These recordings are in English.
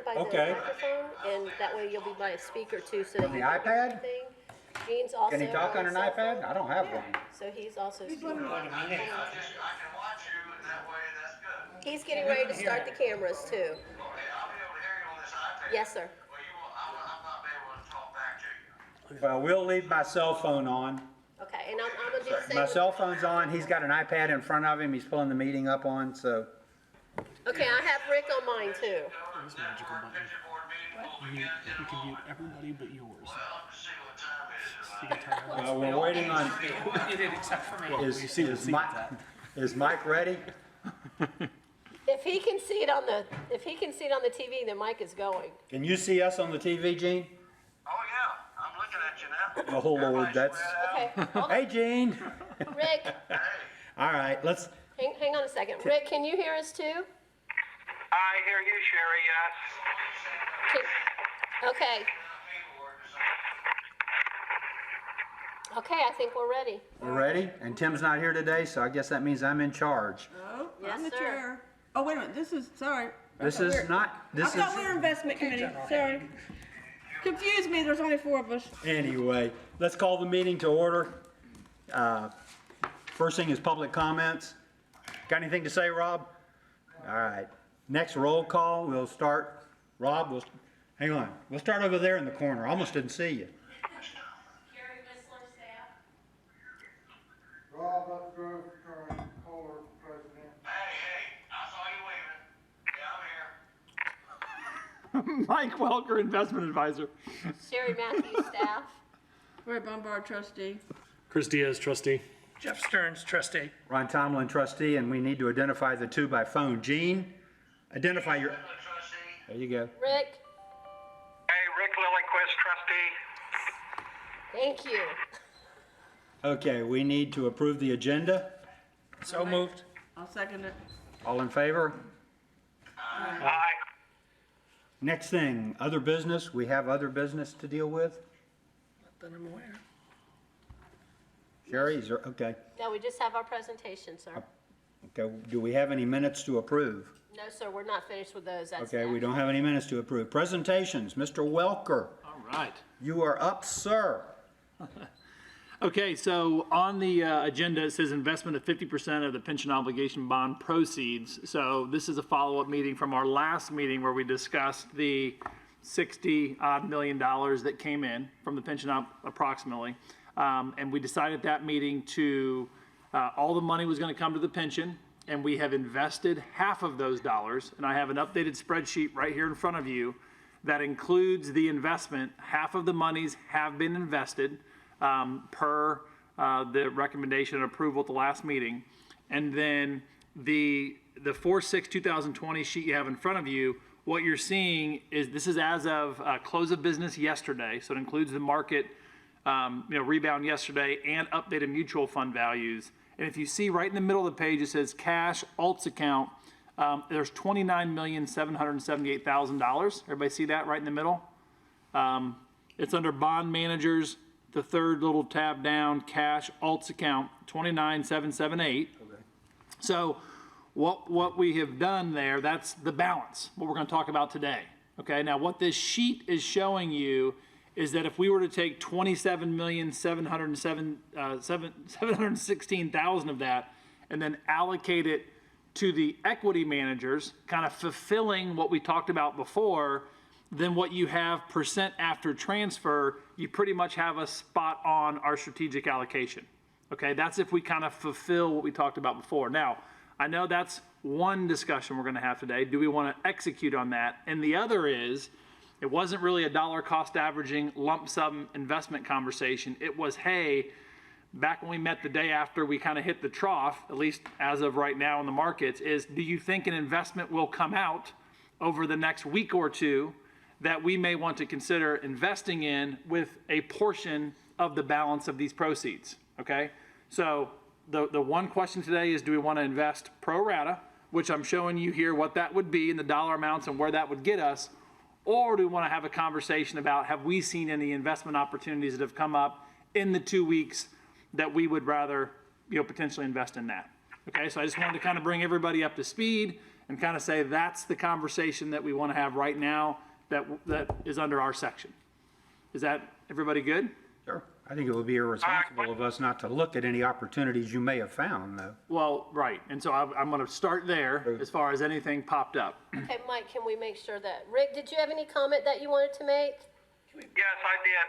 by the Okay. microphone, and that way you'll be by a speaker too, so that On the you can hear iPad? everything. Gene's also Can he talk on a an cell iPad? phone, I don't have one. so he's also speaking. I can watch you, and that way, that's good. He's getting ready to start the cameras too. Okay, I'll be able to hear you on this iPad. Yes, sir. Well, I'm not able to talk back to you. Well, we'll leave my cell phone on. Okay, and I'm gonna do the same. My with- cell phone's on. He's got an iPad in front of him. He's pulling the meeting up on, so. Okay, I have Rick on mine too. This magical button. Picture board meeting will begin You in a can mute moment. everybody but yours. Well, let's see what time it You can turn it Well, we're waiting on, on. Except for me. is Mike ready? If he can see it on the TV, the mic is going. Can you see us on the TV, Gene? Oh, yeah, I'm looking at you now. Oh, Lord, Everybody that's, spread out. Okay, hold hey, Gene. on. Rick, All right, let's, hang on a second. Rick, can you hear us too? I hear you, Sherry, yes. Okay. Okay, I think we're ready. we're ready? And Tim's not here today, so I guess that means I'm in charge. Oh, Yes, I'm the sir. chair. Oh, wait a minute, this is, sorry. This I is thought not, I this is, thought we were investment committee, sorry. Confused me, there's only 4 of us. anyway, let's call the meeting to order. First thing is public comments. Got anything to say, Rob? All right, next roll call, we'll start, Rob, hang on, we'll start over there in the corner, I almost didn't see you. Gary Whistler, staff. Rob Upgrove, current Kohler, president. Hey, I saw you waving. Yeah, I'm here. Mike Welker, investment advisor. Sherry Matthews, staff. Roy Bombard, trustee. Chris Diaz, trustee. Jeff Stearns, trustee. Ron Tomlin, trustee, and we need to identify the two by phone. Gene, identify your, Trustee. there you go. Rick, Hey, Rick Lilliquist, trustee. thank you. Okay, we need to approve the agenda. So moved. I'll second it. All in favor? Aye. Next thing, other business. We have other business to deal with. Then I'm aware. Sherry, is there, okay. No, we just have our presentation, sir. Okay, do we have any minutes to approve? No, sir, we're not finished with those. That's Okay, we next. don't have any minutes to approve. Presentations, Mr. Welker, All right. you are up, sir. Okay, so on the agenda, it says investment of 50% of the pension obligation bond proceeds. So this is a follow-up meeting from our last meeting where we discussed the $60-odd million that came in from the pension approximately. And we decided at that meeting to, all the money was going to come to the pension, and we have invested half of those dollars. And I have an updated spreadsheet right here in front of you that includes the investment. Half of the monies have been invested per the recommendation and approval at the last meeting. And then the 4/6/2020 sheet you have in front of you, what you're seeing is this is as of close of business yesterday. So it includes the market rebound yesterday and updated mutual fund values. And if you see right in the middle of the page, it says cash alts account. There's $29,778,000. Everybody see that right in the middle? It's under bond managers, the third little tab down, cash alts account, 29,778. So what we have done there, that's the balance, what we're going to talk about today. Okay, now what this sheet is showing you is that if we were to take 27,716,000 of that and then allocate it to the equity managers, kind of fulfilling what we talked about before, then what you have percent after transfer, you pretty much have a spot on our strategic allocation. Okay, that's if we kind of fulfill what we talked about before. Now, I know that's one discussion we're going to have today. Do we want to execute on that? And the other is, it wasn't really a dollar cost averaging lump sum investment conversation. It was, hey, back when we met the day after we kind of hit the trough, at least as of right now in the markets, is do you think an investment will come out over the next week or two that we may want to consider investing in with a portion of the balance of these proceeds? Okay, so the one question today is, do we want to invest pro rata, which I'm showing you here what that would be in the dollar amounts and where that would get us, or do we want to have a conversation about, have we seen any investment opportunities that have come up in the 2 weeks that we would rather potentially invest in that? Okay, so I just wanted to kind of bring everybody up to speed and kind of say, that's the conversation that we want to have right now that is under our section. Is that, everybody good? Sure. I think it would be irresponsible of us not to look at any opportunities you may have found, though. Well, right, and so I'm going to start there as far as anything popped up. Okay, Mike, can we make sure that, Rick, did you have any comment that you wanted to make? Yes, I did.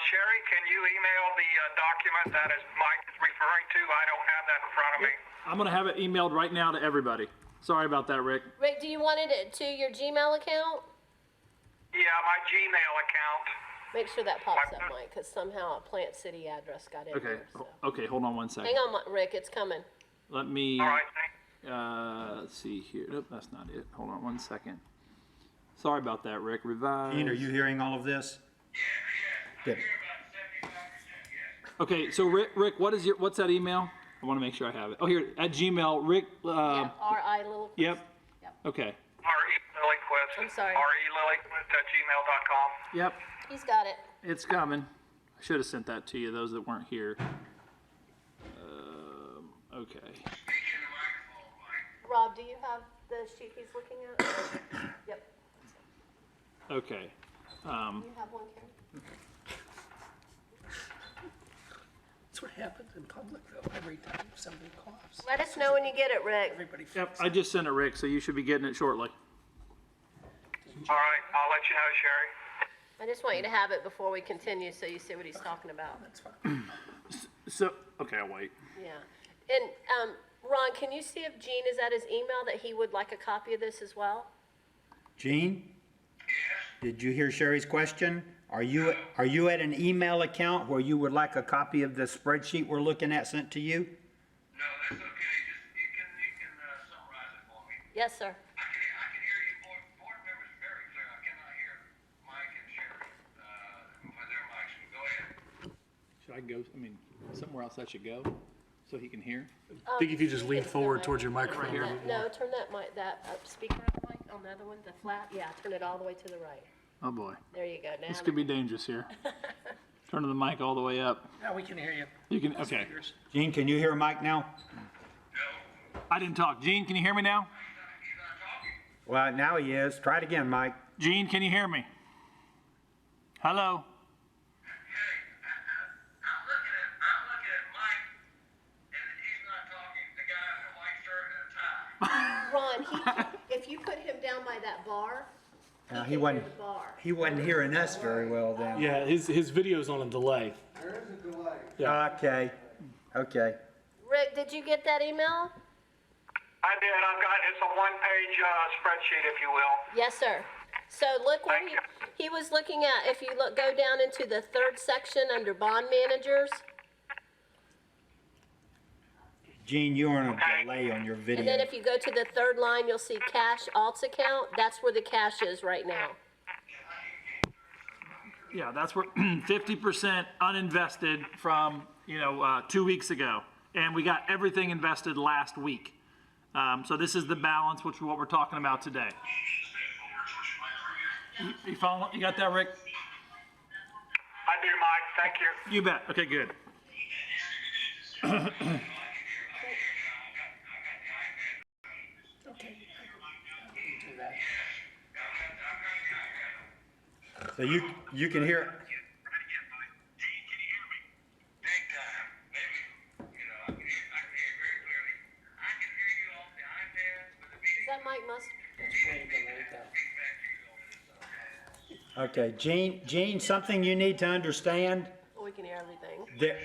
Sherry, can you email the document that is Mike is referring to? I don't have that in front of me. I'm going to have it emailed right now to everybody. Sorry about that, Rick. Rick, do you want it to your Gmail account? Yeah, my Gmail account. Make sure that pops up, Mike, because somehow a Plant City address got in Okay, there, so. okay, hold on one second. Hang on, Rick, it's coming. Let me, All right, thanks. let's see here. Nope, that's not it. Hold on one second. Sorry about that, Rick. Revise. Gene, are you hearing all of this? Good. Okay, so Rick, what's that email? I want to make sure I have it. Oh, here, at Gmail, Rick, Yeah, R.I. Little. yep. Yep. Okay, R.E. Lilyquist. I'm sorry. R.E. Lilyquist@gmail.com. yep, He's got it. it's coming. I should have sent that to you, those that weren't here. Okay. Rob, do you have the sheet he's looking at? Yep. Okay. You have one, Karen? That's what happens in public, though. Every time somebody coughs, Let us know when you get it, Rick. everybody Yep, freaks I just sent it, Rick, so you should be getting it shortly. All right, I'll let you know, Sherry. I just want you to have it before we continue, so you see what he's talking about. That's fine. So, okay, I'll wait. Yeah. And, Ron, can you see if Gene is at his email that he would like a copy of this as well? Gene? Did you hear Sherry's question? Are you at an email account where you would like a copy of the spreadsheet we're looking at sent to you? No, that's okay. Just, you can summarize it for me. Yes, sir. I can hear you, board members very clear. I cannot hear Mike and Sherry, with their mics. Go ahead. Should I go, somewhere else I should go, so he can hear? I think if you just lean forward towards your microphone. here? No, turn that speaker up, Mike, on the other one, the flat. Yeah, turn it all the way to the right. Oh, boy. There you go. Now. This could be dangerous here. Turning the mic all the way up. Now we can hear you. You can, okay. Speakers. Gene, can you hear Mike now? I didn't talk. Gene, can you hear me now? Well, now he is. Try it again, Mike. Gene, can you hear me? Hello? I'm looking at Mike, and he's not talking. The guy in the white shirt and a tie. Ron, if you put him down by that bar, He wasn't, the bar. he wasn't hearing us very well then. Yeah, his video's on a delay. There is a delay. Okay, okay. Rick, did you get that email? I did. It's a one-page spreadsheet, if you will. Yes, sir. So look what Thank you. he was looking at. If you go down into the third section under bond managers, Gene, you're on a Okay. delay on your and video. then if you go to the third line, you'll see cash alts account. That's where the cash is right now. Yeah, that's where 50% uninvested from, 2 weeks ago. And we got everything invested last week. So this is the balance, which is what we're talking about today. You follow? You got that, Rick? I do, Mike. Thank you. You bet. Okay, good. Okay. Do that. So you can hear, Big time. Maybe, I can hear you very clearly. I can hear you off the iPad with the Is that Mike Must? okay, Gene, something you need to understand, We can hear everything. that,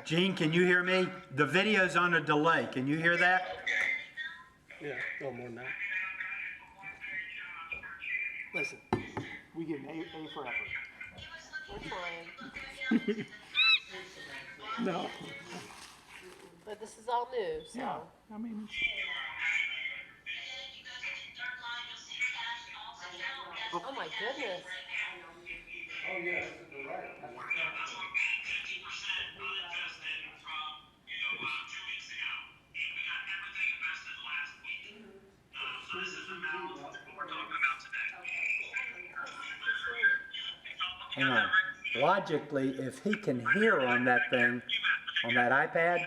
Gene, can you hear me? The video's on a delay, can you hear that? Yeah, a little more than that. Listen, we give an A for effort. We're trying. No. But this is all new, so. Yeah, I mean, Oh my goodness. Oh, yes, it's a delay. Hang on. Logically, if he can hear on that thing, on that iPad,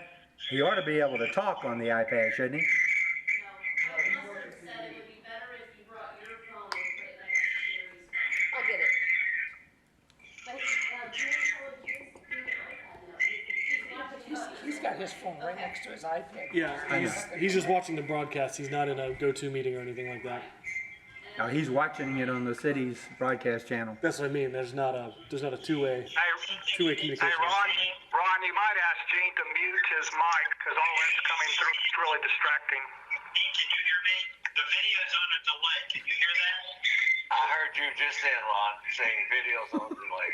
He ought to be able to talk on the iPad, shouldn't he? No, Mustard said it would be better if you brought your phone and put it next to Sherry's phone. I'll get it. But, Jim told you to do the iPad now. He's watching it. He's got his phone right next to his iPad. Yeah, he's just watching the broadcast. He's not in a go-to meeting or anything like that. Now, he's watching it on the city's broadcast channel. That's what I mean. There's not a two-way communication. Hey, Ron, you might ask Gene to mute his mic because all that's coming through is really distracting. Gene, can you hear me? The video's on a delay. Can you hear that? I heard you just then, Ron, saying videos on delay.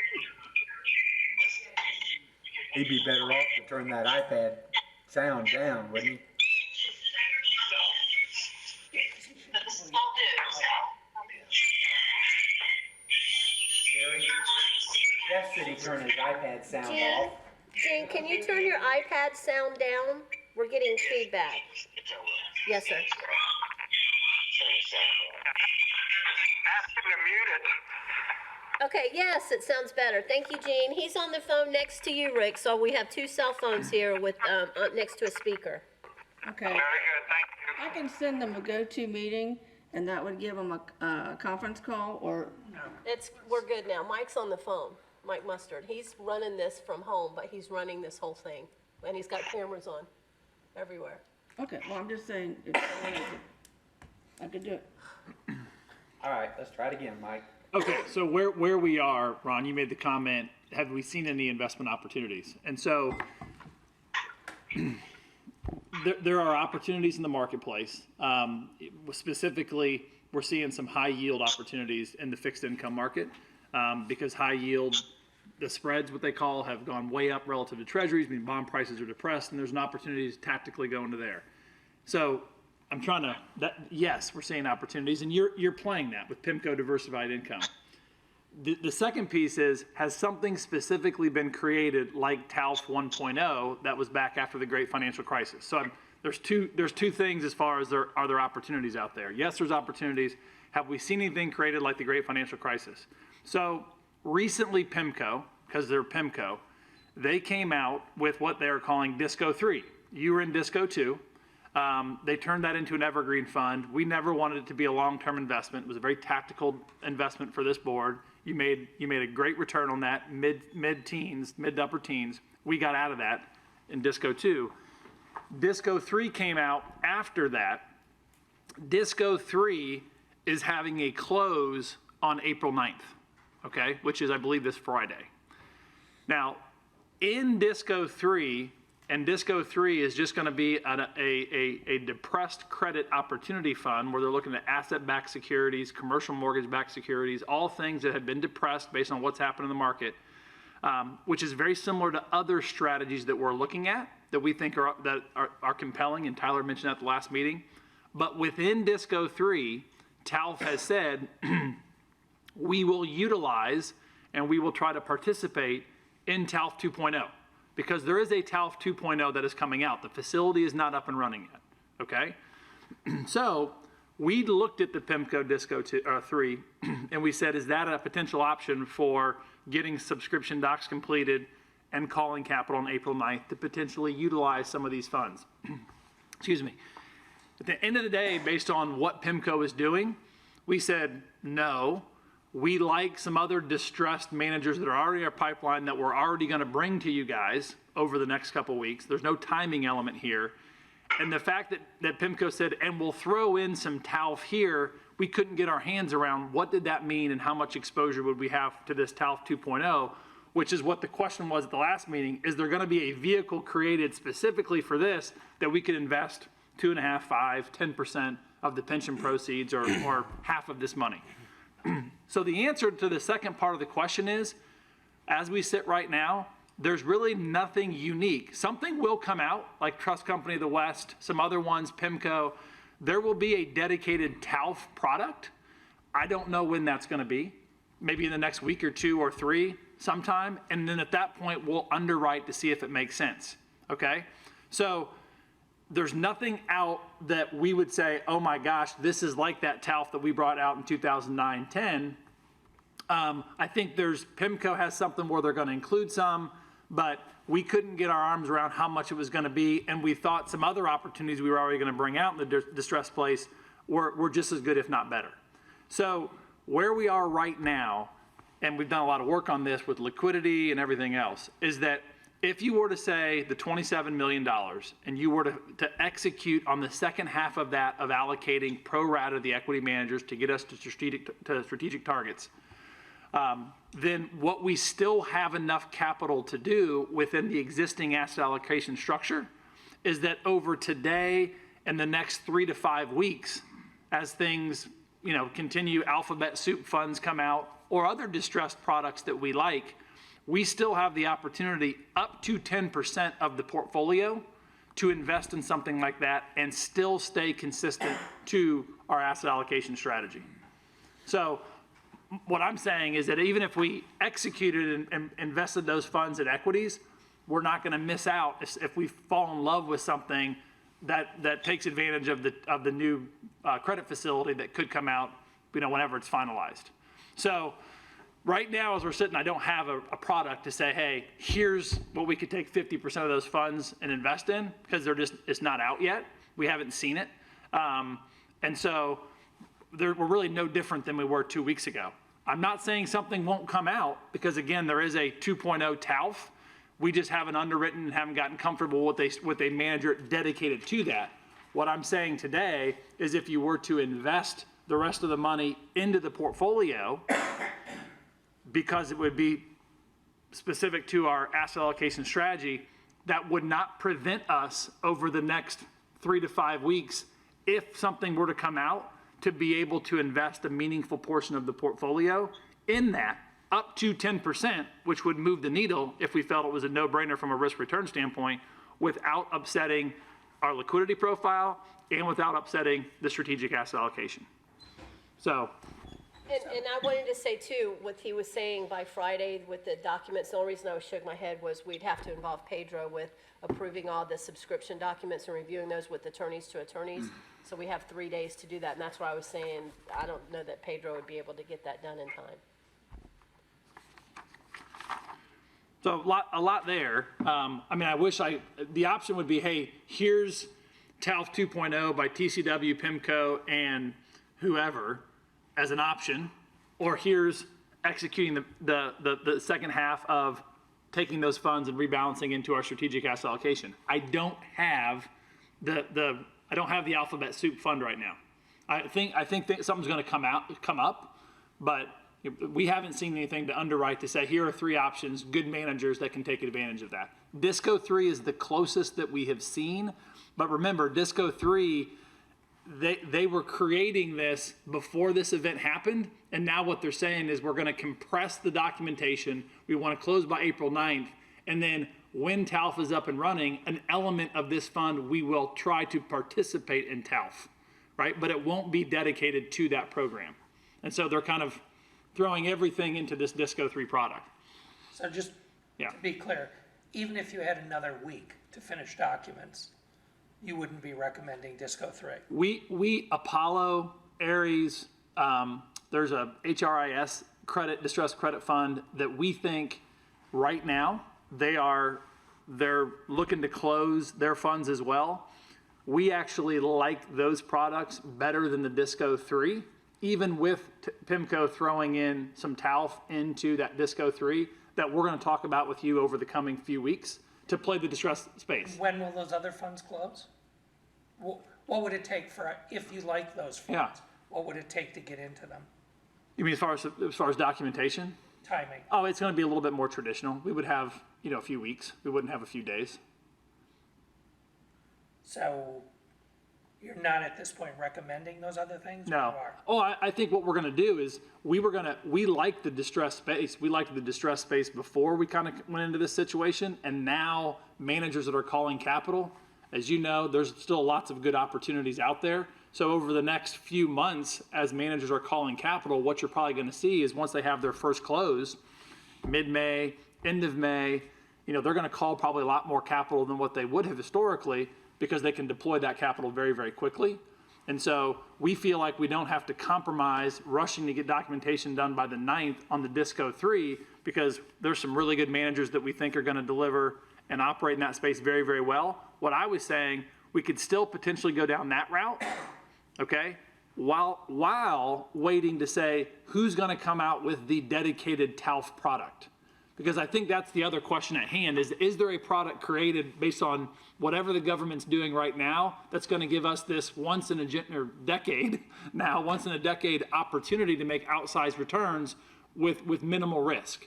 He'd be better off to turn that iPad sound down, wouldn't he? Yes, did he turn his iPad sound off? Gene, can you turn your iPad sound down? We're getting feedback. Yes, sir. Ask him to mute it. Okay, yes, it sounds better. Thank you, Gene. He's on the phone next to you, Rick, so we have two cell phones here with, next to a speaker. Okay. Very good, thank you. I can send them a go-to meeting, and that would give them a conference call, or, We're good now. Mike's on the phone, Mike Mustard. He's running this from home, but he's running this whole thing. And he's got cameras on everywhere. okay, well, I'm just saying, if I could do it. All right, let's try it again, Mike. Okay, so where we are, Ron, you made the comment, have we seen any investment opportunities? And so there are opportunities in the marketplace. Specifically, we're seeing some high yield opportunities in the fixed income market because high yield, the spreads, what they call, have gone way up relative to treasuries. I mean, bond prices are depressed, and there's an opportunity to tactically go into there. So I'm trying to, yes, we're seeing opportunities, and you're playing that with PIMCO Diversified Income. The second piece is, has something specifically been created like TALF 1.0 that was back after the great financial crisis? So there's two things as far as are there opportunities out there. Yes, there's opportunities. Have we seen anything created like the great financial crisis? So recently PIMCO, because they're PIMCO, they came out with what they're calling Disco 3. You were in Disco 2. They turned that into an evergreen fund. We never wanted it to be a long-term investment. It was a very tactical investment for this board. You made a great return on that, mid-teens, mid to upper teens. We got out of that in Disco 2. Disco 3 came out after that. Disco 3 is having a close on April 9th, okay, which is, I believe, this Friday. Now, in Disco 3, and Disco 3 is just going to be a depressed credit opportunity fund where they're looking at asset-backed securities, commercial mortgage-backed securities, all things that have been depressed based on what's happened in the market, which is very similar to other strategies that we're looking at that we think are compelling, and Tyler mentioned at the last meeting. But within Disco 3, TALF has said we will utilize and we will try to participate in TALF 2.0. Because there is a TALF 2.0 that is coming out. The facility is not up and running yet, okay? So we looked at the PIMCO Disco 3, and we said, is that a potential option for getting subscription docs completed and calling capital on April 9th to potentially utilize some of these funds? Excuse me. At the end of the day, based on what PIMCO is doing, we said, no. We like some other distressed managers that are already in our pipeline that we're already going to bring to you guys over the next couple weeks. There's no timing element here. And the fact that PIMCO said, and we'll throw in some TALF here, we couldn't get our hands around what did that mean and how much exposure would we have to this TALF 2.0, which is what the question was at the last meeting. Is there going to be a vehicle created specifically for this that we could invest 2.5%, 5%, 10% of the pension proceeds or half of this money? So the answer to the second part of the question is, as we sit right now, there's really nothing unique. Something will come out, like Trust Company of the West, some other ones, PIMCO. There will be a dedicated TALF product. I don't know when that's going to be. Maybe in the next week or 2 or 3 sometime. And then at that point, we'll underwrite to see if it makes sense. Okay? So there's nothing out that we would say, oh my gosh, this is like that TALF that we brought out in 2009-10. I think PIMCO has something where they're going to include some. but we couldn't get our arms around how much it was going to be, and we thought some other opportunities we were already going to bring out in the distressed place were just as good, if not better. So where we are right now, and we've done a lot of work on this with liquidity and everything else, is that if you were to say the $27 million and you were to execute on the second half of that, of allocating pro rata the equity managers to get us to strategic targets, then what we still have enough capital to do within the existing asset allocation structure is that over today and the next 3 to 5 weeks, as things, continue, alphabet soup funds come out or other distressed products that we like, we still have the opportunity up to 10% of the portfolio to invest in something like that and still stay consistent to our asset allocation strategy. So what I'm saying is that even if we executed and invested those funds in equities, we're not going to miss out if we fall in love with something that takes advantage of the new credit facility that could come out, whenever it's finalized. So right now, as we're sitting, I don't have a product to say, hey, here's what we could take 50% of those funds and invest in, because it's not out yet. We haven't seen it. And so we're really no different than we were 2 weeks ago. I'm not saying something won't come out, because again, there is a 2.0 TALF. We just haven't underwritten and haven't gotten comfortable with a manager dedicated to that. What I'm saying today is if you were to invest the rest of the money into the portfolio, because it would be specific to our asset allocation strategy, that would not prevent us over the next 3 to 5 weeks, if something were to come out, to be able to invest a meaningful portion of the portfolio in that, up to 10%, which would move the needle if we felt it was a no-brainer from a risk-return standpoint, without upsetting our liquidity profile and without upsetting the strategic asset allocation. So, And I wanted to say too, what he was saying by Friday with the documents, the only reason I was shook my head was we'd have to involve Pedro with approving all the subscription documents and reviewing those with attorneys to attorneys. So we have 3 days to do that, and that's why I was saying, I don't know that Pedro would be able to get that done in time. So a lot there. I wish the option would be, hey, here's TALF 2.0 by TCW, PIMCO, and whoever as an option, or here's executing the second half of taking those funds and rebalancing into our strategic asset allocation. I don't have the alphabet soup fund right now. I think that something's going to come up, but we haven't seen anything to underwrite to say, here are 3 options, good managers that can take advantage of that. Disco 3 is the closest that we have seen, but remember, Disco 3, they were creating this before this event happened, and now what they're saying is we're going to compress the documentation. We want to close by April 9th, and then when TALF is up and running, an element of this fund, we will try to participate in TALF, right? But it won't be dedicated to that program. And so they're kind of throwing everything into this Disco 3 product. So just to be clear, even if you had another week to finish documents, you wouldn't be recommending Disco 3? We Apollo, Ares, there's a HRIS distressed credit fund that we think right now they're looking to close their funds as well. We actually like those products better than the Disco 3, even with PIMCO throwing in some TALF into that Disco 3 that we're going to talk about with you over the coming few weeks to play the distressed space. When will those other funds close? What would it take if you like those funds? Yeah. What would it take to get into them? You mean as far as documentation? Timing. Oh, it's going to be a little bit more traditional. We would have, a few weeks. We wouldn't have a few days. So you're not at this point recommending those other things? No. Or you are? Oh, I think what we're going to do is we liked the distressed space. We liked the distressed space before we kind of went into this situation. And now managers that are calling capital, as you know, there's still lots of good opportunities out there. So over the next few months, as managers are calling capital, what you're probably going to see is once they have their first close, mid-May, end of May, they're going to call probably a lot more capital than what they would have historically, because they can deploy that capital very, very quickly. And so we feel like we don't have to compromise rushing to get documentation done by the 9th on the DISCO 3, because there's some really good managers that we think are going to deliver and operate in that space very, very well. What I was saying, we could still potentially go down that route, okay, while waiting to say who's going to come out with the dedicated TALF product. Because I think that's the other question at hand is there a product created based on whatever the government's doing right now that's going to give us this once in a decade opportunity to make outsized returns with minimal risk.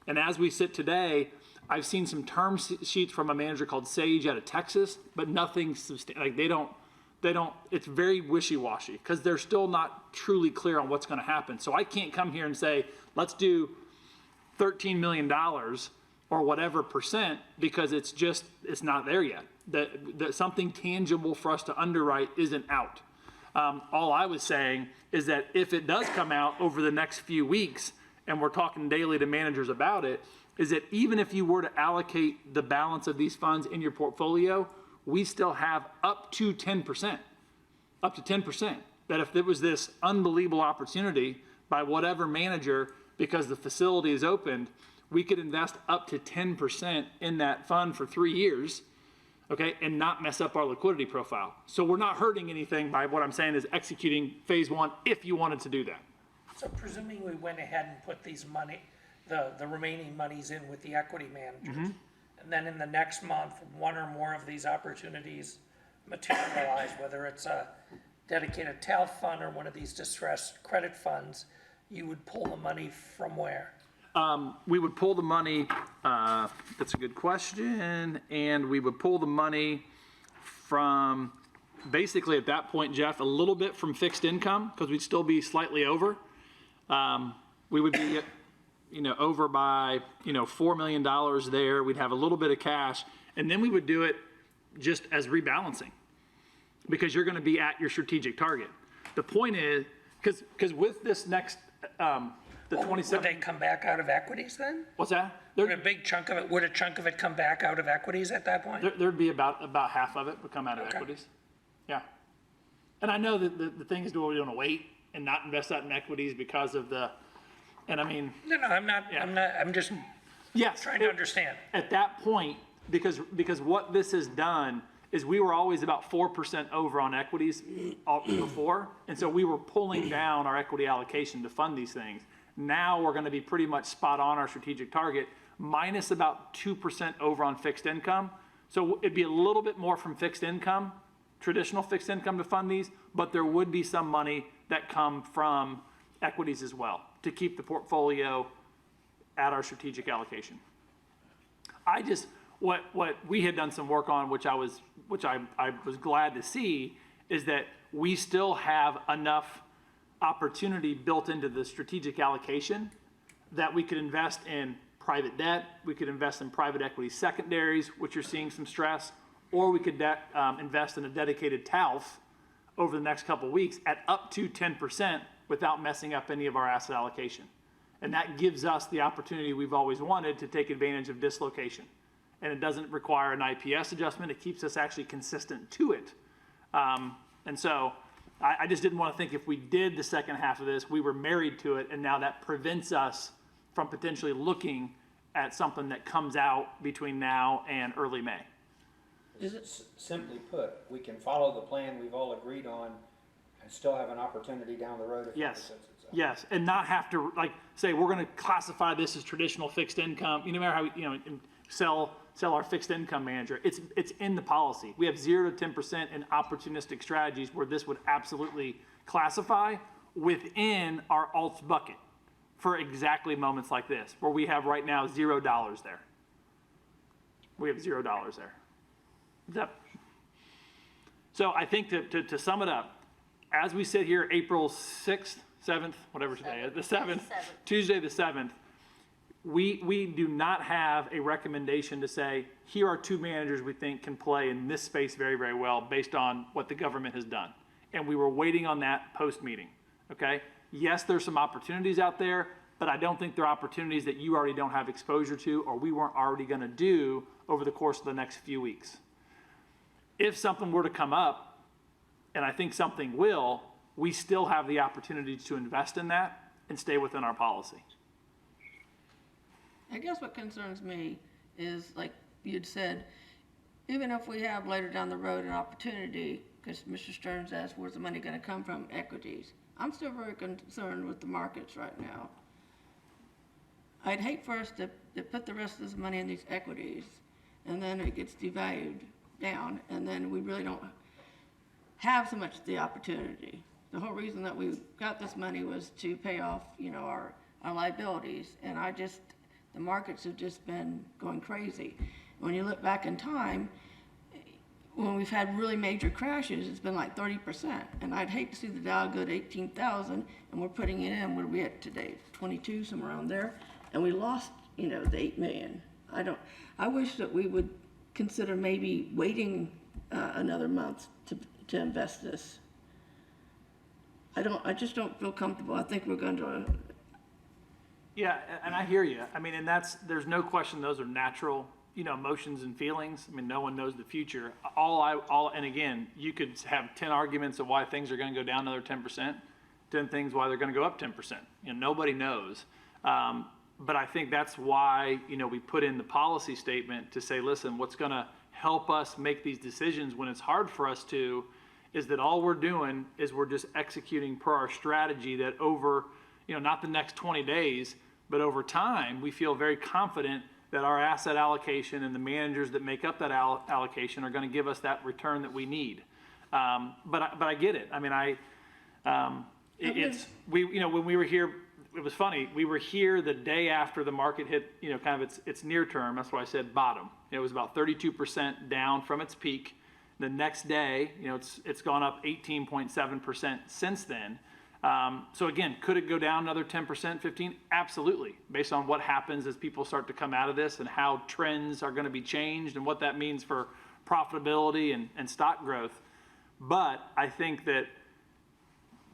And as we sit today, I've seen some term sheets from a manager called Sage out of Texas, but nothing like they don't, it's very wishy-washy because they're still not truly clear on what's going to happen. So I can't come here and say, let's do $13 million or whatever percent, because it's not there yet. That something tangible for us to underwrite isn't out. All I was saying is that if it does come out over the next few weeks, and we're talking daily to managers about it, is that even if you were to allocate the balance of these funds in your portfolio, we still have up to 10%. That if there was this unbelievable opportunity by whatever manager, because the facility is opened, we could invest up to 10% in that fund for 3 years, okay, and not mess up our liquidity profile. So we're not hurting anything by what I'm saying is executing phase 1 if you wanted to do that. So presuming we went ahead and put these the remaining monies in with the equity managers, and then in the next month, one or more of these opportunities materialize, whether it's a dedicated TALF fund or one of these distressed credit funds, you would pull the money from where? We would pull the money, that's a good question, and we would pull the money from, basically at that point, Jeff, a little bit from fixed income, because we'd still be slightly over. We would be, over by, $4 million there. We'd have a little bit of cash, and then we would do it just as rebalancing, because you're going to be at your strategic target. The point is, because with this next, the 27. Would they come back out of equities then? What's that? Would a chunk of it come back out of equities at that point? There'd be about half of it would come out of equities. Yeah. And I know that the thing is, do we want to wait and not invest that in equities because of and I mean. No, I'm not, Yeah. I'm just Yes. trying to understand. At that point, because what this has done is we were always about 4% over on equities before, and so we were pulling down our equity allocation to fund these things. Now we're going to be pretty much spot on our strategic target, minus about 2% over on fixed income. So it'd be a little bit more from fixed income, traditional fixed income to fund these, but there would be some money that come from equities as well to keep the portfolio at our strategic allocation. What we had done some work on, which I was glad to see, is that we still have enough opportunity built into the strategic allocation that we could invest in private debt, we could invest in private equity secondaries, which are seeing some stress, or we could invest in a dedicated TALF over the next couple of weeks at up to 10% without messing up any of our asset allocation. And that gives us the opportunity we've always wanted to take advantage of dislocation. And it doesn't require an IPS adjustment. It keeps us actually consistent to it. And so I just didn't want to think if we did the second half of this, we were married to it, and now that prevents us from potentially looking at something that comes out between now and early May. Simply put, we can follow the plan we've all agreed on and still have an opportunity down the road if it presents itself. Yes, and not have to say we're going to classify this as traditional fixed income. No matter how sell our fixed income manager. It's in the policy. We have 0 to 10% in opportunistic strategies where this would absolutely classify within our alts bucket for exactly moments like this, where we have right now $0 there. We have $0 there. So I think to sum it up, as we sit here April 6th, 7th, whatever today is, the 7th, Tuesday the 7th, we do not have a recommendation to say, here are 2 managers we think can play in this space very, very well based on what the government has done. And we were waiting on that post-meeting, okay? Yes, there's some opportunities out there, but I don't think they're opportunities that you already don't have exposure to or we weren't already gonna do over the course of the next few weeks. If something were to come up and I think something will, we still have the opportunity to invest in that and stay within our policy. I guess what concerns me is, like you'd said, even if we have later down the road an opportunity, because Mr. Stearns asked, where's the money gonna come from, equities? I'm still very concerned with the markets right now. I'd hate for us to put the rest of this money in these equities, and then it gets devalued down, and then we really don't have so much the opportunity. The whole reason that we got this money was to pay off, our liabilities, and the markets have just been going crazy. When you look back in time, when we've had really major crashes, it's been like 30%. And I'd hate to see the Dow go to 18,000, and we're putting it in, what are we at today? 22, somewhere around there. And we lost, the 8 million. I wish that we would consider maybe waiting another month to invest this. I just don't feel comfortable. I think we're going to. Yeah, and I hear you. I mean, and there's no question those are natural, emotions and feelings. I mean, no one knows the future. And again, you could have 10 arguments of why things are going to go down another 10%, 10 things why they're going to go up 10%. Nobody knows. But I think that's why, we put in the policy statement to say, listen, what's going to help us make these decisions when it's hard for us to, is that all we're doing is we're just executing per our strategy that over, not the next 20 days, but over time, we feel very confident that our asset allocation and the managers that make up that allocation are going to give us that return that we need. But I get it. I mean, when we were here, it was funny. We were here the day after the market hit, kind of its near term. That's why I said bottom. It was about 32% down from its peak. The next day, it's gone up 18.7% since then. So again, could it go down another 10%, 15? Absolutely, based on what happens as people start to come out of this and how trends are going to be changed and what that means for profitability and stock growth. But I think that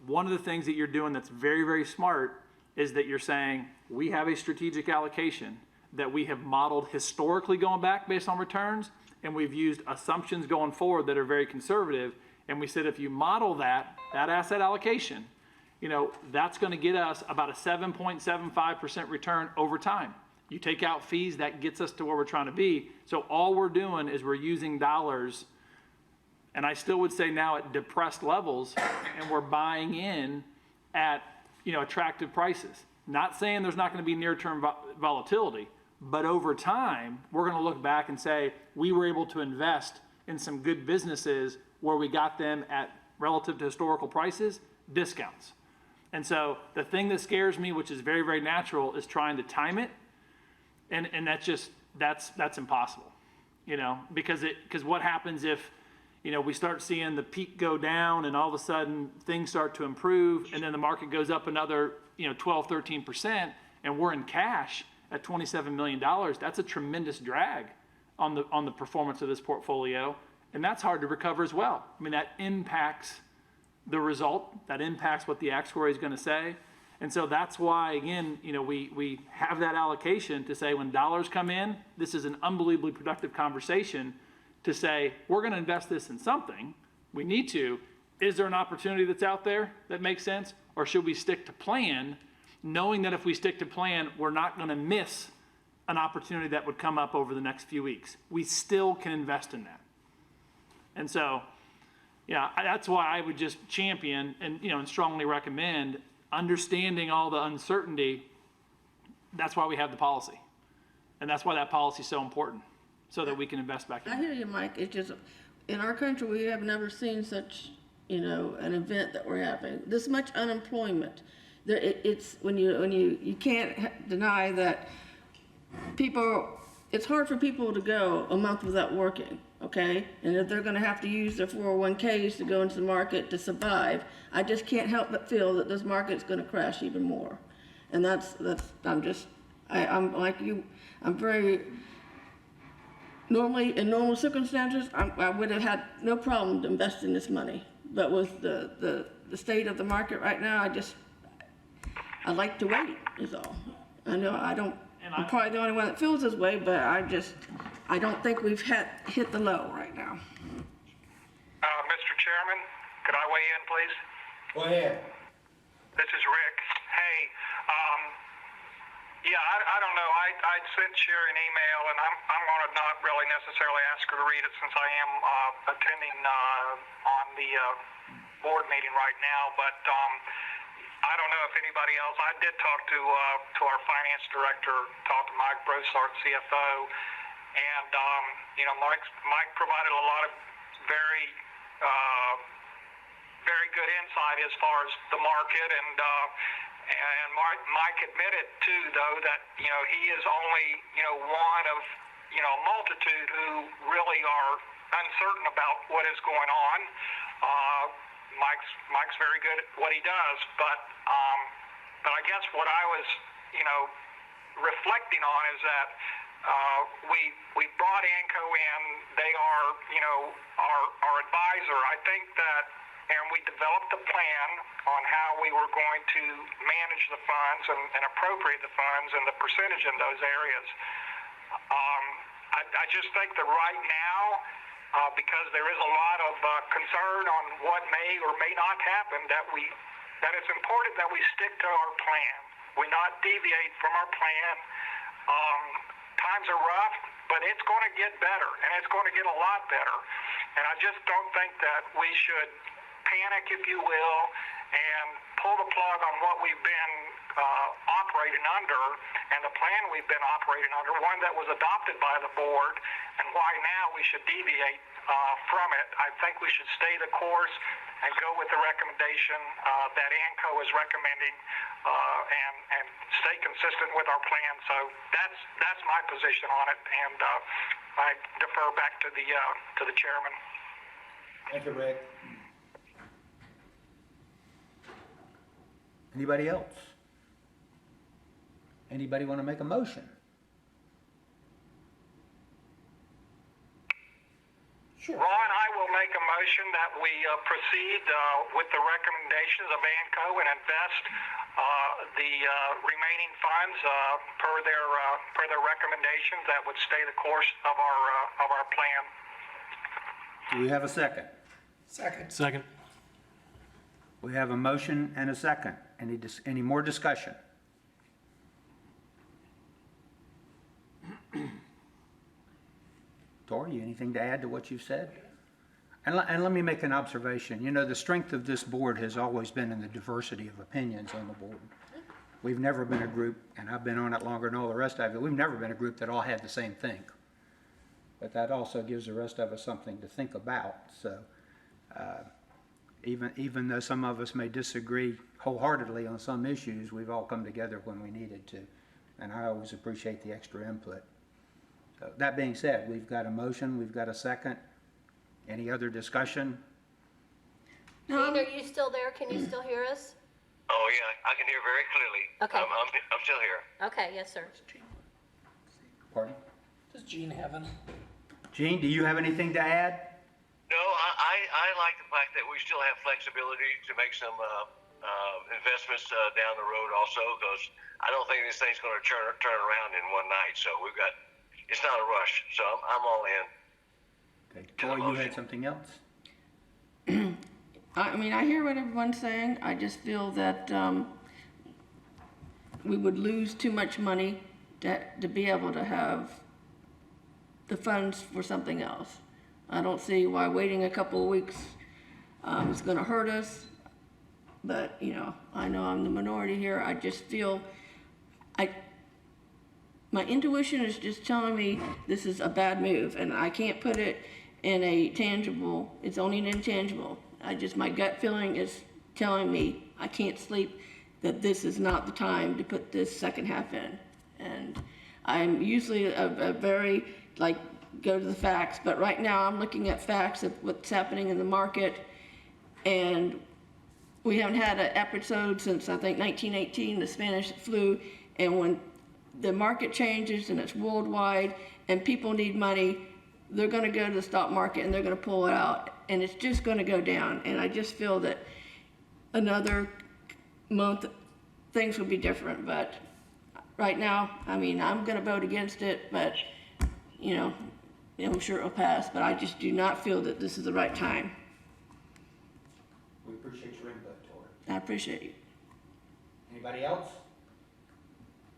one of the things that you're doing that's very, very smart is that you're saying we have a strategic allocation that we have modeled historically going back based on returns, and we've used assumptions going forward that are very conservative. And we said if you model that asset allocation, that's going to get us about a 7.75% return over time. You take out fees, that gets us to where we're trying to be. So all we're doing is we're using dollars, and I still would say now at depressed levels, and we're buying in at attractive prices. Not saying there's not going to be near-term volatility, but over time, we're going to look back and say we were able to invest in some good businesses where we got them at relative to historical prices, discounts. And so the thing that scares me, which is very, very natural, is trying to time it. And that's impossible, because what happens if, we start seeing the peak go down and all of a sudden things start to improve and then the market goes up another, 12, 13% and we're in cash at $27 million. That's a tremendous drag on the performance of this portfolio. And that's hard to recover as well. I mean, that impacts the result, that impacts what the actuary is going to say. And so that's why, again, we have that allocation to say when dollars come in, this is an unbelievably productive conversation to say, we're going to invest this in something. We need to. Is there an opportunity that's out there that makes sense? Or should we stick to plan, knowing that if we stick to plan, we're not going to miss an opportunity that would come up over the next few weeks. We still can invest in that. And so, that's why I would just champion and strongly recommend understanding all the uncertainty. That's why we have the policy. And that's why that policy is so important, so that we can invest back in. I hear you, Mike. It's just, in our country, we have never seen such, an event that we're having. This much unemployment. It's when you can't deny that it's hard for people to go a month without working. Okay, and if they're going to have to use their 401ks to go into the market to survive, I just can't help but feel that this market's going to crash even more. And I'm like you. I'm very normally in normal circumstances, I would have had no problem investing this money. But with the state of the market right now, I like to wait. Is all. I know I'm probably the only one that feels this way, but I don't think we've hit the low right now. Mr. Chairman, Could I weigh in, please? Go ahead. This is Rick. Hey, I don't know. I'd sent Sherry an email, and I'm going to not really necessarily ask her to read it since I am attending on the board meeting right now. But I don't know if anybody else. I did talk to our finance director, talk to Mike Brossart, CFO, and Mike provided a lot of very good insight as far as the market, and Mike admitted too, though, that he is only one of a multitude who really are uncertain about what is going on. Mike's very good at what he does, but I guess what I was reflecting on is that we brought ANCO in. They are our advisor. I think that. And we developed a plan on how we were going to manage the funds and appropriate the funds and the percentage in those areas. I just think that right now, because there is a lot of concern on what may or may not happen, that it's important that we stick to our plan. We not deviate from our plan. Times are rough, but it's going to get better, and it's going to get a lot better. And I just don't think that we should panic, if you will, and pull the plug on what we've been operating under and the plan we've been operating under, one that was adopted by the board, and why now we should deviate from it. I think we should stay the course and go with the recommendation that ANCO is recommending and stay consistent with our plan. So that's my position on it, and I defer back to the chairman. Thank you, Rick. Anybody else? Anybody want to make a motion? Sure. Ron, I will make a motion that we proceed with the recommendations of ANCO and invest the remaining funds per their recommendations that would stay the course of our plan. Do we have a second? Second. We have a motion and a second. Any more discussion? Tori, anything to add to what you've said? And let me make an observation. The strength of this board has always been in the diversity of opinions on the board. We've never been a group, and I've been on it longer than all the rest of it, we've never been a group that all had the same thing. But that also gives the rest of us something to think about. So even though some of us may disagree wholeheartedly on some issues, we've all come together when we needed to. And I always appreciate the extra input. So that being said, we've got a motion, we've got a second. Any other discussion? Gene, are you still there? Can you still hear us? Oh yeah, I can hear very clearly. Okay. I'm still here. Okay, yes, sir. Pardon? Does Gene have an? Gene, do you have anything to add? No, I like the fact that we still have flexibility to make some investments down the road also, because I don't think this thing's going to turn around in one night. So it's not a rush. So I'm all in. Okay, Tori, you had something else? I hear what everyone's saying. I just feel that we would lose too much money to be able to have the funds for something else. I don't see why waiting a couple of weeks is going to hurt us. But, I know I'm the minority here. I just feel my intuition is just telling me this is a bad move, and I can't put it in a tangible. It's only an intangible. My gut feeling is telling me I can't sleep, that this is not the time to put this second half in. And I'm usually a very, go to the facts, but right now I'm looking at facts of what's happening in the market, and we haven't had an episode since, I think, 1918, the Spanish flu, and when the market changes and it's worldwide and people need money, they're going to go to the stock market and they're going to pull it out, and it's just going to go down. And I just feel that another month things would be different, but right now, I'm going to vote against it, but I'm sure it'll pass, but I just do not feel that this is the right time. appreciate your input, Tori. I appreciate you. Anybody else?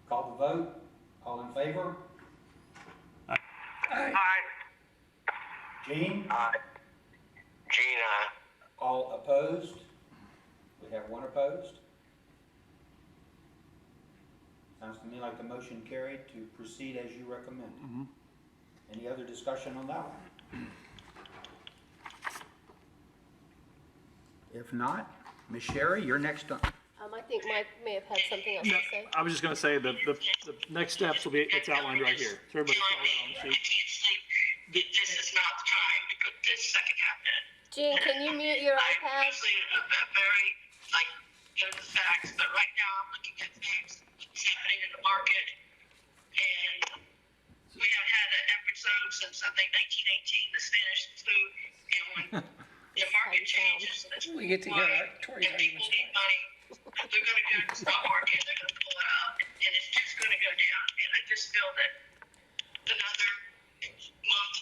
Call the vote. All in favor? Aye. Gene? Aye. Gene, aye. All opposed? We have one opposed. Sounds to me like the motion carried to proceed as you recommended. Any other discussion on that one? If not, Ms. Sherry, you're next on. I think Mike may have had something else No, to say. I was just gonna say the next steps will be, it's outlined right here. So everybody follow that on the I sheet. can't sleep. This is not the time to put this second half in. Gene, can you mute your I'm iPad? usually very, like, into the facts, but right now I'm looking at things that's happening in the market. And we haven't had an episode since, I think, 1918, the Spanish flu. And when the market changes, that's We get to hear Tori's and people arguments. need money. They're gonna go to the stock market, they're gonna pull it out, and it's just gonna go down. And I just feel that another month,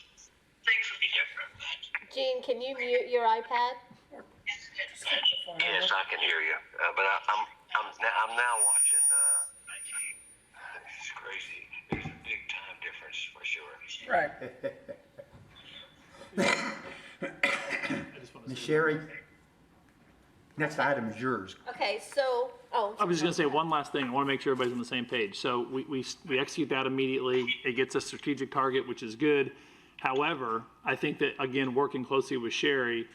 things will be different. But Gene, can you mute your iPad? yes, I can hear you. But I'm now watching. It's crazy. There's a big time difference for sure. Right. I just wanna Ms. say- Sherry, next item is yours. Okay, so, oh. I was just gonna say one last thing. I wanna make sure everybody's on the same page. So we execute that immediately. It gets a strategic target, which is good. However, I think that, again, working closely with Sherry,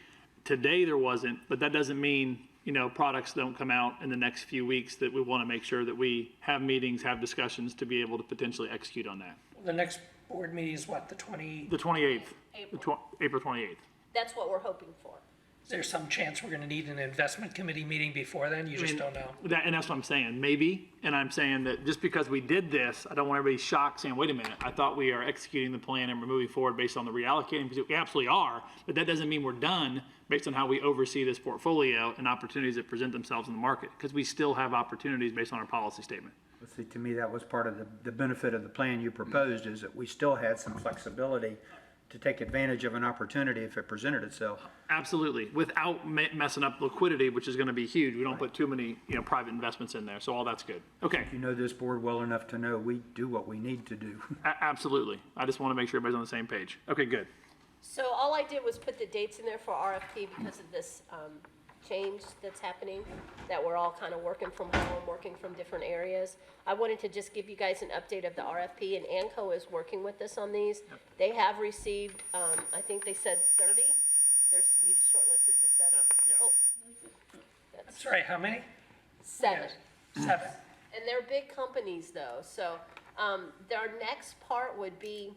today there wasn't, but that doesn't mean, products don't come out in the next few weeks, that we wanna make sure that we have meetings, have discussions to be able to potentially execute on that. The next board meeting is what, the 20, The 28th, April. April 28th. That's what we're hoping for. is there some chance we're gonna need an investment committee meeting before then? You just don't know. And that's what I'm saying, maybe, and I'm saying that just because we did this, I don't want everybody shocked saying, wait a minute, I thought we are executing the plan and we're moving forward based on the reallocating, because we absolutely are, but that doesn't mean we're done based on how we oversee this portfolio and opportunities that present themselves in the market, because we still have opportunities based on our policy statement. See, to me, that was part of the benefit of the plan you proposed, is that we still had some flexibility to take advantage of an opportunity if it presented itself. Absolutely, without messing up liquidity, which is gonna be huge. We don't put too many, private investments in there, so all that's good. Okay, You know this board well enough to know we do what we need to do. absolutely. I just wanna make sure everybody's on the same page. Okay, good. So all I did was put the dates in there for RFP because of this change that's happening, that we're all kind of working from home, working from different areas. I wanted to just give you guys an update of the RFP, and ANCO is working with us on these. They have received, I think they said 30. You've shortlisted to 7. Yeah. Oh, that's Sorry, how many? 7. 7. And they're big companies though, so, their next part would be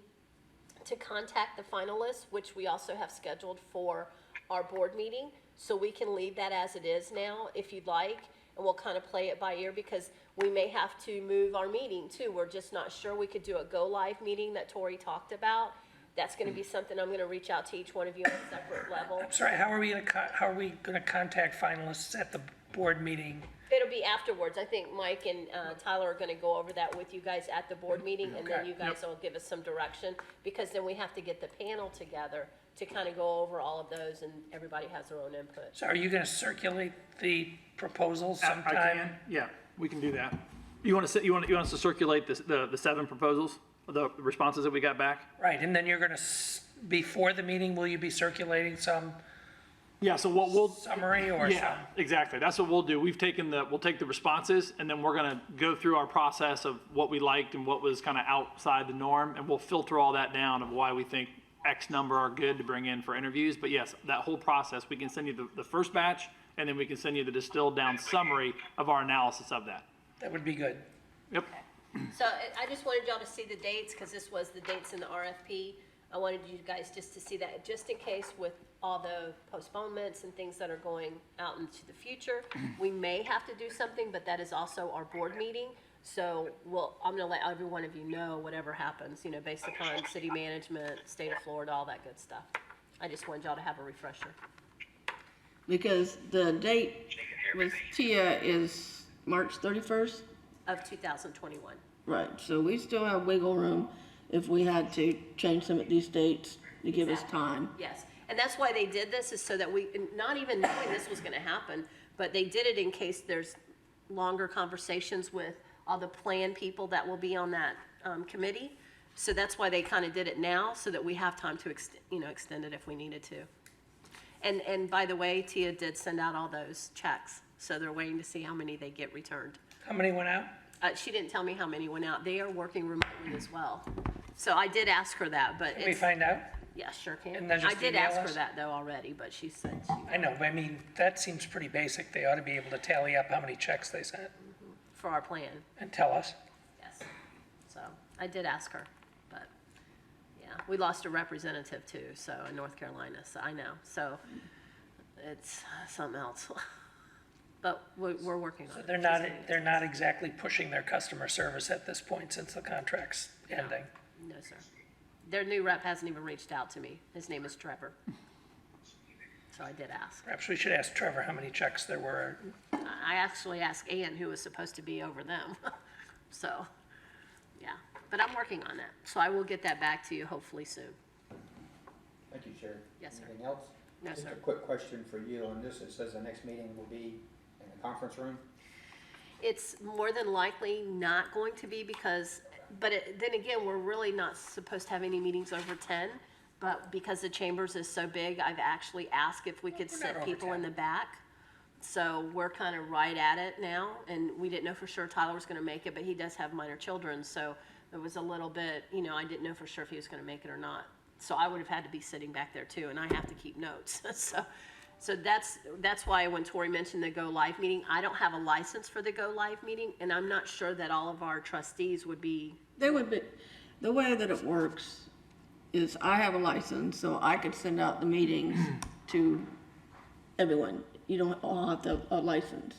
to contact the finalists, which we also have scheduled for our board meeting. So we can leave that as it is now, if you'd like, and we'll kind of play it by ear, because we may have to move our meeting too. We're just not sure. We could do a go-live meeting that Tori talked about. That's gonna be something I'm gonna reach out to each one of you on a separate level. Sorry, how are we gonna contact finalists at the board meeting? It'll be afterwards. I think Mike and Tyler are gonna go over that with you guys at the board meeting, and then Okay. you guys will give us some direction, because then we have to get the panel together to kind of go over all of those, and everybody has their own input. So are you gonna circulate the proposals I sometime? can, yeah, we can do that. You want us to circulate the 7 proposals, the responses that we got back? Right, and then you're gonna, before the meeting, will you be circulating some Yeah, so what we'll. summary or some? Yeah, exactly. That's what we'll do. We'll take the responses, and then we're gonna go through our process of what we liked and what was kind of outside the norm, and we'll filter all that down of why we think X number are good to bring in for interviews. But yes, that whole process, we can send you the first batch, and then we can send you the distilled down summary of our analysis of that. That would be good. Yep. So I just wanted y'all to see the dates, because this was the dates in the RFP. I wanted you guys just to see that, just in case with all the postponements and things that are going out into the future, we may have to do something, but that is also our board meeting. So I'm gonna let every one of you know whatever happens, based upon city management, state of Florida, all that good stuff. I just wanted y'all to have a refresher. Because the date with Tia is March 31st? Of 2021. Right, so we still have wiggle room if we had to change some of these dates to give us time. Yes, And that's why they did this, is so that we, not even knowing this was gonna happen, but they did it in case there's longer conversations with all the plan people that will be on that, committee. So that's why they kinda did it now, so that we have time to extend it if we needed to. And by the way, Tia did send out all those checks, so they're waiting to see how many they get returned. How many went out? She didn't tell me how many went out. They are working remotely as well. So I did ask her that, but Can we it's, find out? yeah, sure can. And then I just did email ask her us? that though already, but she said she, I know, but I mean, that seems pretty basic. They ought to be able to tally up how many checks they sent for our plan, and tell us. yes. So I did ask her, but yeah, we lost a representative too, so in North Carolina, so I know. So it's something else. But we're working on it. They're not exactly pushing their customer service at this point since the contract's ending. No, sir. Their new rep hasn't even reached out to me. His name is Trevor. So I did ask. Perhaps we should ask Trevor how many checks there were. I actually asked Ann, who was supposed to be over them. So, yeah, but I'm working on that. So I will get that back to you hopefully soon. Thank you, Sherry. Yes, sir. Anything else? No, Just sir. a quick question for you on this. It says the next meeting will be in the conference room. It's more than likely not going to be because, but then again, we're really not supposed to have any meetings over 10. But because the chambers is so big, I've actually asked if we could We're not sit over people 10. in the back. So we're kind of right at it now, and we didn't know for sure Tyler was gonna make it, but he does have minor children, so it was a little bit, I didn't know for sure if he was gonna make it or not. So I would have had to be sitting back there too, and I have to keep notes, so that's why when Tori mentioned the Go Live meeting, I don't have a license for the Go Live meeting, and I'm not sure that all of our trustees would be, They would be, the way that it works is I have a license, so I could send out the meetings to everyone. You don't all have a license.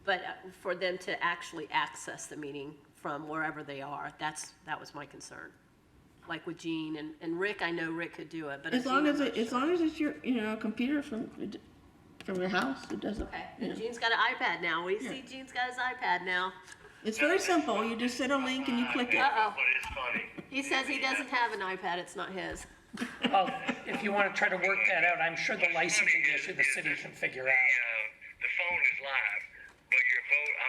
but for them to actually access the meeting from wherever they are, that was my concern. Like with Gene and Rick, I know Rick could do it, but. As long Gene, as I'm it, not as sure. long as it's your, computer from your house, it doesn't. Okay, and Gene's got an iPad now. We see Gene's got his iPad now. It's very simple. You just send a link and you click it. Uh-oh. But it's funny. He says he doesn't have an iPad, it's not his. Well, if you want to try to work that out, I'm sure the licensing issue the city can figure out. The phone is live, but your vote, I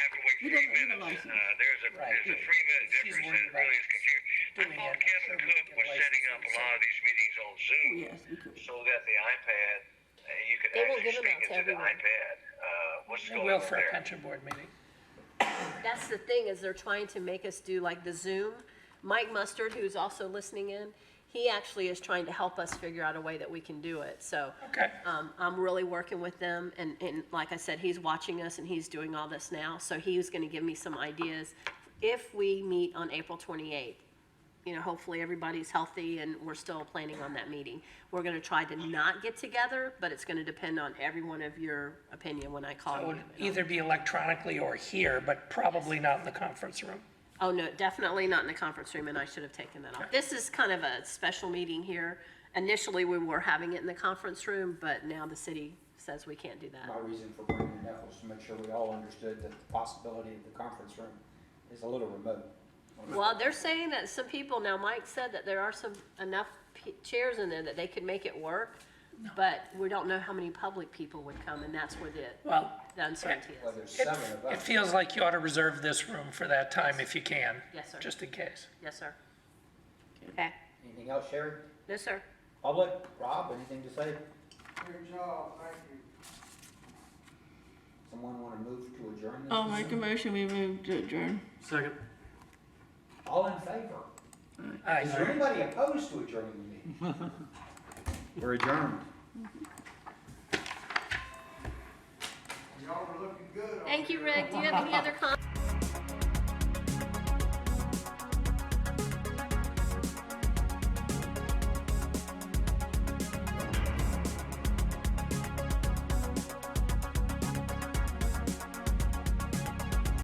have to wait He 3 doesn't need a minutes. license. There's a Right. 3-minute She's difference, worried and it really is confusing. I doing thought it. Kevin Sure we Cook can get was a setting up a license. lot of these meetings on Zoom, Yes, we could. so that the iPad, you could They won't actually give them speak out to into the everyone. iPad. What's They going will on for a there? pension board meeting. That's the thing, is they're trying to make us do like the Zoom. Mike Mustard, who's also listening in, he actually is trying to help us figure out a way that we can do it, so. Okay. I'm really working with them, and like I said, he's watching us and he's doing all this now, so he's gonna give me some ideas. If we meet on April 28th, hopefully everybody's healthy and we're still planning on that meeting. We're gonna try to not get together, but it's gonna depend on every one of your opinion when I call It you. would either be electronically or here, but probably not in the conference room. Oh, no, definitely not in the conference room, and I should have taken that off. This is kind of a special meeting here. Initially, we were having it in the conference room, but now the city says we can't do that. My reason for bringing it up was to make sure we all understood that the possibility of the conference room is a little remote. Well, they're saying that some people, now Mike said that there are enough chairs in there that they could make it work, but we don't know how many public people would come, and that's where Well, the uncertainty Well, is. there's 7 of it us. feels like you ought to reserve this room for that time if you can. Yes, sir. Just in case. Yes, sir. Okay, Anything else, Sherry? no, sir. Public? Rob, anything to say? Good job, thank you. Someone want to move to adjourn this? I'll make a motion, we move to adjourn. Second. All in favor? Aye. Is there anybody opposed to adjourning the meeting? We're adjourned. Y'all were looking good. Thank you, Rick. Do you have any other comments?